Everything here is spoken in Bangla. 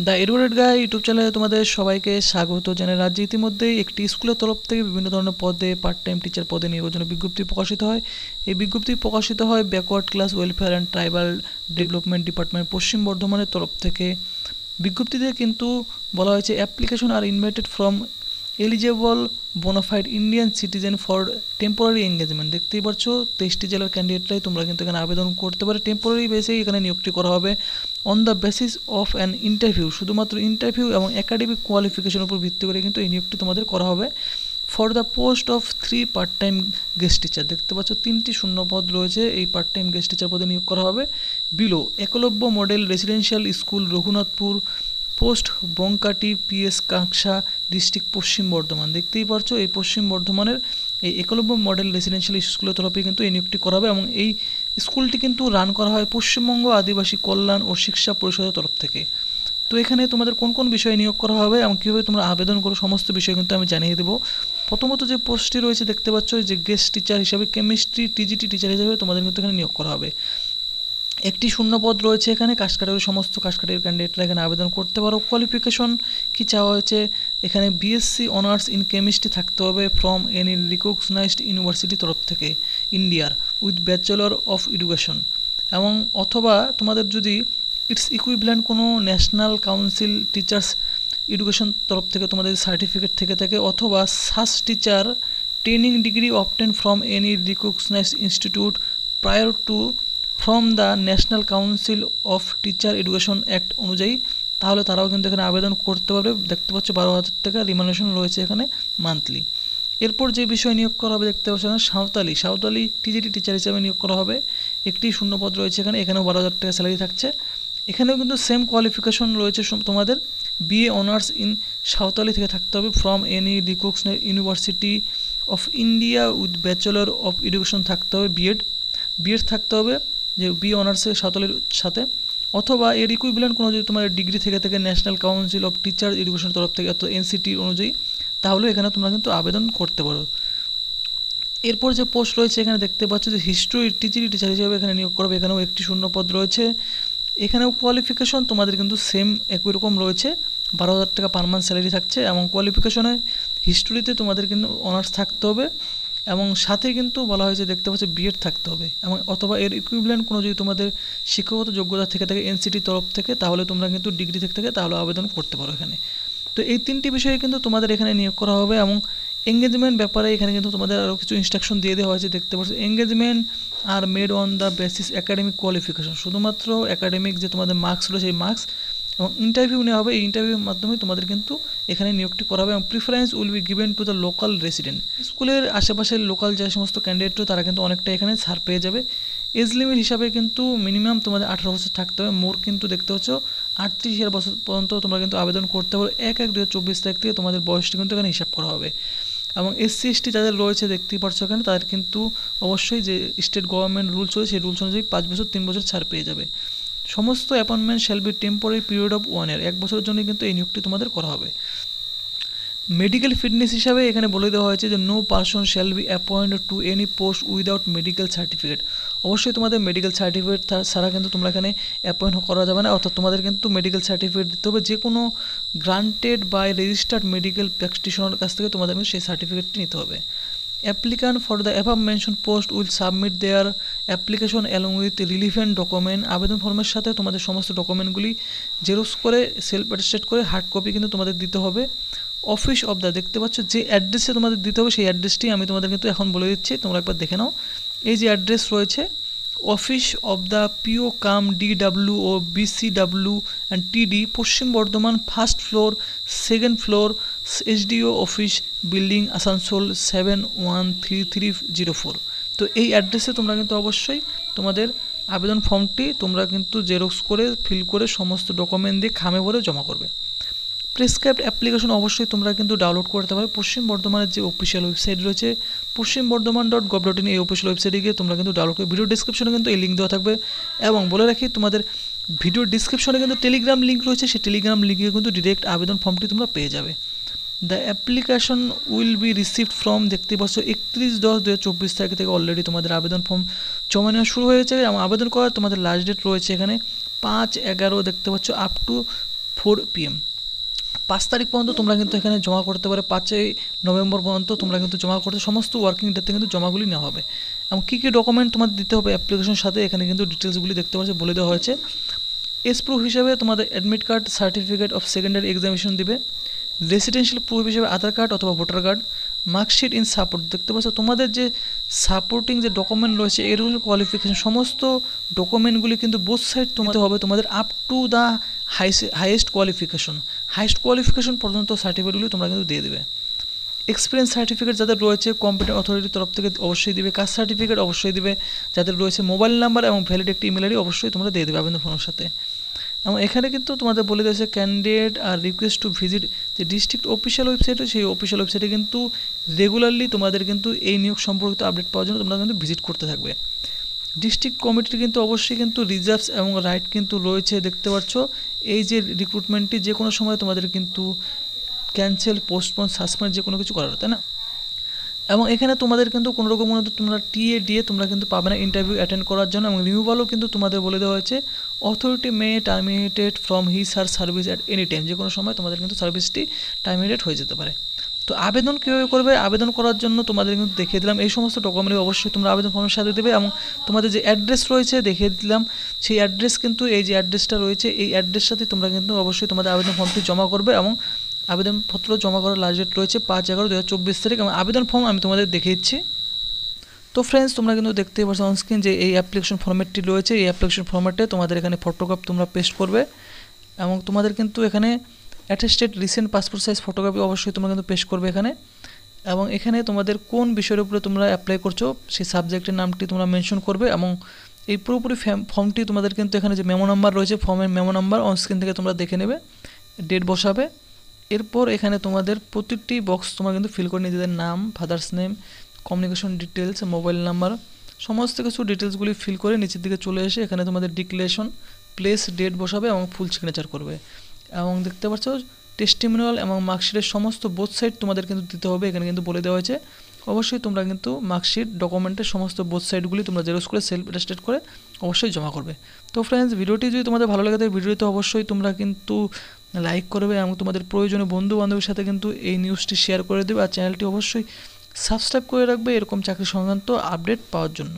দ্য এডুকেটেড গাই ইউটিউব চ্যানেলে তোমাদের সবাইকে স্বাগত জানাই। রাজ্যে ইতিমধ্যেই একটি স্কুলের তরফ থেকে বিভিন্ন ধরনের পদে পার্ট টাইম টিচার পদে নিয়োগের বিজ্ঞপ্তি প্রকাশিত হয়। এই বিজ্ঞপ্তি প্রকাশিত হয় backward class welfare and tribal development department পশ্চিম বর্ধমানের তরফ থেকে। বিজ্ঞপ্তিতে কিন্তু বলা হয়েছে application are invited from eligible bona fide Indian citizen for temporary engagement. দেখতেই পাচ্ছ 23টি জেলার ক্যান্ডিডেটরাই তোমরা কিন্তু এখানে আবেদন করতে পারো। টেম্পোরারি বেসেই এখানে নিয়োগটি করা হবে on the basis of an interview, শুধুমাত্র ইন্টারভিউ এবং একাডেমিক কোয়ালিফিকেশনের উপর ভিত্তি করে কিন্তু এই নিয়োগটি তোমাদের করা হবে। For the post of 3 part time guest teacher, দেখতে পাচ্ছ 3টি শূন্য পদ রয়েছে। এই পার্ট টাইম গেস্ট টিচার পদে নিয়োগ করা হবে। Below Eklavya model residential school Raghunathpur, post Bankati, PS Kanksa, district Paschim Bardhaman. দেখতেই পারছো এই পশ্চিম বর্ধমানের এই একলব্য মডেল রেসিডেন্সিয়াল স্কুলের তরফে কিন্তু এই নিয়োগটি করা হবে এবং এই স্কুলটি কিন্তু রান করা হয় পশ্চিমবঙ্গ আদিবাসী কল্যাণ ও শিক্ষা পরিষদের তরফ থেকে। তো এখানে তোমাদের কোন কোন বিষয়ে নিয়োগ করা হবে এবং কীভাবে তোমরা আবেদন করো সমস্ত বিষয় কিন্তু আমি জানিয়ে দেবো। প্রথমত যে পোস্টটি রয়েছে দেখতে পাচ্ছ যে গেস্ট টিচার হিসাবে কেমিস্ট্রি টিজিটি টিচার হিসাবে তোমাদের কিন্তু এখানে নিয়োগ করা হবে। একটি শূন্য পদ রয়েছে এখানে। কাস্ট ক্যাটাগরি সমস্ত কাস্ট ক্যাটাগরির ক্যান্ডিডেটরা এখানে আবেদন করতে পারো। কোয়ালিফিকেশন কী চাওয়া হয়েছে এখানে বিএসসি অনার্স ইন কেমিস্ট্রি থাকতে হবে ফ্রম এনি রিকগনাইজড ইউনিভার্সিটি তরফ থেকে ইন্ডিয়ার উইথ ব্যাচেলর অফ এডুকেশন, এবং অথবা তোমাদের যদি ইটস ইকুইভ্যালেন্ট কোনো ন্যাশনাল কাউন্সিল টিচার্স এডুকেশন তরফ থেকে তোমাদের সার্টিফিকেট থেকে থাকে, অথবা সাস teacher training degree obtain from any recognised institute prior to from the national council of teacher education act অনুযায়ী, তাহলে তারাও কিন্তু এখানে আবেদন করতে পারবে। দেখতে পাচ্ছ 12,000 টাকা রিমানেশন রয়েছে এখানে মান্থলি। এরপর যে বিষয় নিয়োগ করা হবে দেখতে পাচ্ছ এখানে সাঁওতালি টিজিটি টিচার হিসাবে নিয়োগ করা হবে। একটি শূন্যপদ রয়েছে এখানেও 12,000 টাকা স্যালারি থাকছে। এখানেও কিন্তু সেম কোয়ালিফিকেশন রয়েছে তোমাদের বিএ অনার্স ইন সাঁওতালি থেকে থাকতে হবে from any recognised university of India with bachelor of education থাকতে হবে, বিএড থাকতে হবে যে বি অনার্সে সাঁওতালির সাথে, অথবা এর ইকুইভ্যালেন্ট কোনো যদি তোমার ডিগ্রি থেকে থাকে ন্যাশনাল কাউন্সিল অফ টিচার এডুকেশনের তরফ থেকে অর্থাৎ এনসিটি অনুযায়ী, তাহলে এখানে তোমরা কিন্তু আবেদন করতে পারো। এরপর যে পোস্ট রয়েছে এখানে দেখতে পাচ্ছ যে হিস্ট্রি টিচিং টিচার হিসেবে এখানে নিয়োগ করবে। এখানেও একটি শূন্য পদ রয়েছে। এখানেও কোয়ালিফিকেশন তোমাদের কিন্তু সেম একই রকম রয়েছে, 12,000 টাকা পার মান্থ স্যালারি থাকছে এবং কোয়ালিফিকেশনে হিস্ট্রিতে তোমাদের কিন্তু অনার্স থাকতে হবে এবং সাথে কিন্তু বলা হয়েছে দেখতে পাচ্ছ বিএড থাকতে হবে এবং অথবা এর ইকুইভ্যালেন্ট কোনো যদি তোমাদের শিক্ষাগত যোগ্যতা থেকে থাকে এনসিটির তরফ থেকে, তাহলে তোমরা কিন্তু ডিগ্রি থেকে থাকে তাহলে আবেদন করতে পারো এখানে। তো এই 3টি বিষয়ে কিন্তু তোমাদের এখানে নিয়োগ করা হবে এবং এঙ্গেজমেন্ট ব্যাপারে এখানে কিন্তু তোমাদের আরও কিছু ইনস্ট্রাকশন দিয়ে দেওয়া হয়েছে। দেখতে পাচ্ছ engagement are made on the basis academic qualification, শুধুমাত্র একাডেমিক যে তোমাদের মার্কস রয়েছে সেই মার্কস এবং ইন্টারভিউ নেওয়া হবে। এই ইন্টারভিউর মাধ্যমে তোমাদের কিন্তু এখানে নিয়োগটি করা হবে এবং preference will be given to the local resident. স্কুলের আশেপাশের লোকাল যে সমস্ত ক্যান্ডিডেট তারা কিন্তু অনেকটা এখানে ছাড় পেয়ে যাবে। এজ লিমিট হিসাবে কিন্তু মিনিমাম তোমাদের 18 বছর থাকতে হবে। মোর কিন্তু দেখতে পাচ্ছ 38 বছর পর্যন্ত তোমরা কিন্তু আবেদন করতে পারো। 1/1/2024 তারিখ থেকে তোমাদের বয়সটি কিন্তু এখানে হিসাব করা হবে এবং এসসি এসটি যাদের রয়েছে দেখতেই পাচ্ছ এখানে তাদের কিন্তু অবশ্যই যে স্টেট গভর্নমেন্ট রুলস রয়েছে সেই রুলস অনুযায়ী 5 বছর 3 বছর ছাড় পেয়ে যাবে। সমস্ত appointment shall be temporary period of 1 ইয়ার, 1 বছরের জন্য কিন্তু এই নিয়োগটি তোমাদের করা হবে। মেডিকেল ফিটনেস হিসাবে এখানে বলে দেওয়া হয়েছে যে no person shall be appointed to any post without medical certificate. অবশ্যই তোমাদের মেডিকেল সার্টিফিকেট ছাড়া কিন্তু তোমরা এখানে অ্যাপয়েন্ট করা যাবে না, অর্থাৎ তোমাদের কিন্তু মেডিকেল সার্টিফিকেট দিতে হবে। যে কোনো গ্রান্টেড বাই রেজিস্টার্ড মেডিকেল প্র্যাকটিশনারের কাছ থেকে তোমাদের সেই সার্টিফিকেটটি নিতে হবে। Applicant for the above mention post will submit their application along with relevant document. আবেদন ফর্মের সাথে তোমাদের সমস্ত ডকুমেন্টগুলি জেরক্স করে সেলফ অ্যাটেস্টেড করে হার্ড কপি কিন্তু তোমাদের দিতে হবে। অফিস অফ দ্য দেখতে পাচ্ছ যে অ্যাড্রেসে তোমাদের দিতে হবে সেই অ্যাড্রেসটি আমি তোমাদের কিন্তু এখন বলে দিচ্ছি, তোমরা একবার দেখে নাও। এই যে অ্যাড্রেস রয়েছে office of the PO cum DW ও BCW and TD, Paschim Bardhaman, 1st floor 2nd floor, SDO office, building, Asansol 713304। তো এই অ্যাড্রেসে তোমরা কিন্তু অবশ্যই তোমাদের আবেদন ফর্মটি তোমরা কিন্তু জেরক্স করে ফিল করে সমস্ত ডকুমেন্ট দিয়ে খামে ভরে জমা করবে। প্রেসক্রাইবড অ্যাপ্লিকেশন অবশ্যই তোমরা কিন্তু ডাউনলোড করতে পারো। পশ্চিম বর্ধমানের যে অফিসিয়াল ওয়েবসাইট রয়েছে পশ্চিমবর্ধমান.gov.in, এই অফিসিয়াল ওয়েবসাইটে গিয়ে তোমরা কিন্তু ডাউনলোড করে ভিডিও ডিসক্রিপশনে কিন্তু এই লিঙ্ক দেওয়া থাকবে এবং বলে রাখি তোমাদের ভিডিও ডিসক্রিপশনে কিন্তু টেলিগ্রাম লিঙ্ক রয়েছে, সেই টেলিগ্রাম লিঙ্কে কিন্তু ডিরেক্ট আবেদন ফর্মটি তোমরা পেয়ে যাবে। The application will be received from দেখতে পাচ্ছ 31/10/2024 তারিখ থেকে অলরেডি তোমাদের আবেদন ফর্ম জমা নেওয়া শুরু হয়েছে এবং আবেদন করার তোমাদের লাস্ট ডেট রয়েছে এখানে 5/11 দেখতে পাচ্ছ আপ টু 4 PM। 5 তারিখ পর্যন্ত তোমরা কিন্তু এখানে জমা করতে পারো। 5ই নভেম্বর পর্যন্ত তোমরা কিন্তু জমা করতে, সমস্ত ওয়ার্কিং ডেতে কিন্তু জমাগুলি নেওয়া হবে। এবং কী কী ডকুমেন্ট তোমাদের দিতে হবে অ্যাপ্লিকেশনের সাথে এখানে কিন্তু ডিটেলসগুলি দেখতে পাচ্ছ বলে দেওয়া হয়েছে। এস প্রুফ হিসাবে তোমাদের admit card, certificate of secondary examination দিবে। রেসিডেন্সিয়াল প্রুফ হিসেবে আধার কার্ড অথবা voter card. Marksheet in support, দেখতে পাচ্ছ তোমাদের যে সাপোর্টিং যে ডকুমেন্ট রয়েছে, এডুকেশন কোয়ালিফিকেশন সমস্ত ডকুমেন্টগুলি কিন্তু বোথ সাইড তোমাদের হবে, তোমাদের up to the highest qualification পর্যন্ত সার্টিফিকেটগুলি তোমরা কিন্তু দিয়ে দেবে। এক্সপিরিয়েন্স সার্টিফিকেট যাদের রয়েছে কম্পিটেন্ট অথরিটির তরফ থেকে অবশ্যই দিবে। কাস্ট সার্টিফিকেট অবশ্যই দিবে। যাদের রয়েছে মোবাইল নাম্বার এবং ভ্যালিড একটি ইমেল আইডি অবশ্যই তোমরা দিয়ে দেবে আবেদন ফর্মের সাথে। এবং এখানে কিন্তু তোমাদের বলে দিয়েছে candidate are request to visit যে ডিস্ট্রিক্ট অফিসিয়াল ওয়েবসাইট, সেই অফিসিয়াল ওয়েবসাইটে কিন্তু রেগুলারলি তোমাদের কিন্তু এই নিয়োগ সম্পর্কিত আপডেট পাওয়ার জন্য তোমরা কিন্তু ভিজিট করতে থাকবে। ডিস্ট্রিক্ট কমিটির কিন্তু অবশ্যই কিন্তু রিজার্ভস এবং রাইট কিন্তু রয়েছে, দেখতে পাচ্ছ। এই যে রিক্রুটমেন্টটি যে কোনো সময় তোমাদের কিন্তু ক্যান্সেল, পোস্টপোন, সাসপেন্ড যে কোনো কিছু করার, তাই না? এবং এখানে তোমাদের কিন্তু কোনো রকম তোমরা টিএ ডিএ তোমরা কিন্তু পাবে না ইন্টারভিউ অ্যাটেন্ড করার জন্য। এবং রিমুভালও কিন্তু তোমাদের বলে দেওয়া হয়েছে, authority May terminated from his her service at any time, যে কোনো সময় তোমাদের কিন্তু সার্ভিসটি টার্মিনেটেড হয়ে যেতে পারে। তো আবেদন কীভাবে করবে, আবেদন করার জন্য তোমাদের কিন্তু দেখিয়ে দিলাম এই সমস্ত ডকুমেন্ট অবশ্যই তোমরা আবেদন ফর্মের সাথে দেবে। এবং তোমাদের যে অ্যাড্রেস রয়েছে দেখিয়ে দিলাম, সেই অ্যাড্রেস কিন্তু এই যে অ্যাড্রেসটা রয়েছে এই অ্যাড্রেস সাথে তোমরা কিন্তু অবশ্যই তোমাদের আবেদন ফর্মটি জমা করবে। এবং আবেদনপত্র জমা করার লাস্ট ডেট রয়েছে 5/11/2024 তারিখ। এবং আবেদন ফর্ম আমি তোমাদের দেখিয়ে দিচ্ছি। তো ফ্রেন্ডস, তোমরা কিন্তু দেখতেই পাচ্ছ অনস্ক্রিন যে এই অ্যাপ্লিকেশন ফর্ম্যাটটি রয়েছে। এই অ্যাপ্লিকেশন ফর্ম্যাটে তোমাদের এখানে ফটোগ্রাফ তোমরা পেস্ট করবে এবং তোমাদের কিন্তু এখানে attested recent passport size photography অবশ্যই তোমরা কিন্তু পেস্ট করবে এখানে। এবং এখানে তোমাদের কোন বিষয়ের উপরে তোমরা অ্যাপ্লাই করছো সেই সাবজেক্টের নামটি তোমরা মেনশন করবে। এবং এই পুরোপুরি ফর্মটি তোমাদের কিন্তু এখানে যে মেমো নাম্বার রয়েছে, ফর্মের মেমো নাম্বার অনস্ক্রিন থেকে তোমরা দেখে নেবে, ডেট বসাবে। এরপর এখানে তোমাদের প্রতিটি বক্স তোমরা কিন্তু ফিল করে নিজেদের নাম, father's name, communication details, mobile number, সমস্ত কিছু ডিটেলসগুলি ফিল করে নিচের দিকে চলে এসে এখানে তোমাদের ডিক্লারেশন, প্লেস, ডেট বসাবে এবং ফুল সিগনেচার করবে। এবং দেখতে পাচ্ছ টেস্টিমোনিয়াল এবং মার্কশিটের সমস্ত বোথ সাইড তোমাদের কিন্তু দিতে হবে, এখানে কিন্তু বলে দেওয়া হয়েছে। অবশ্যই তোমরা কিন্তু মার্কশিট ডকুমেন্টের সমস্ত বোথ সাইডগুলি তোমরা জেরক্স করে সেলফ অ্যাটেস্টেড করে অবশ্যই জমা করবে। তো ফ্রেন্ডস, ভিডিওটি যদি তোমাদের ভালো লাগে তাই ভিডিওতে অবশ্যই তোমরা কিন্তু লাইক করবে এবং তোমাদের প্রয়োজনীয় বন্ধু বান্ধবের সাথে কিন্তু এই নিউজটি শেয়ার করে দেবে। আর চ্যানেলটি অবশ্যই সাবস্ক্রাইব করে রাখবে এরকম চাকরি সংক্রান্ত আপডেট পাওয়ার জন্য।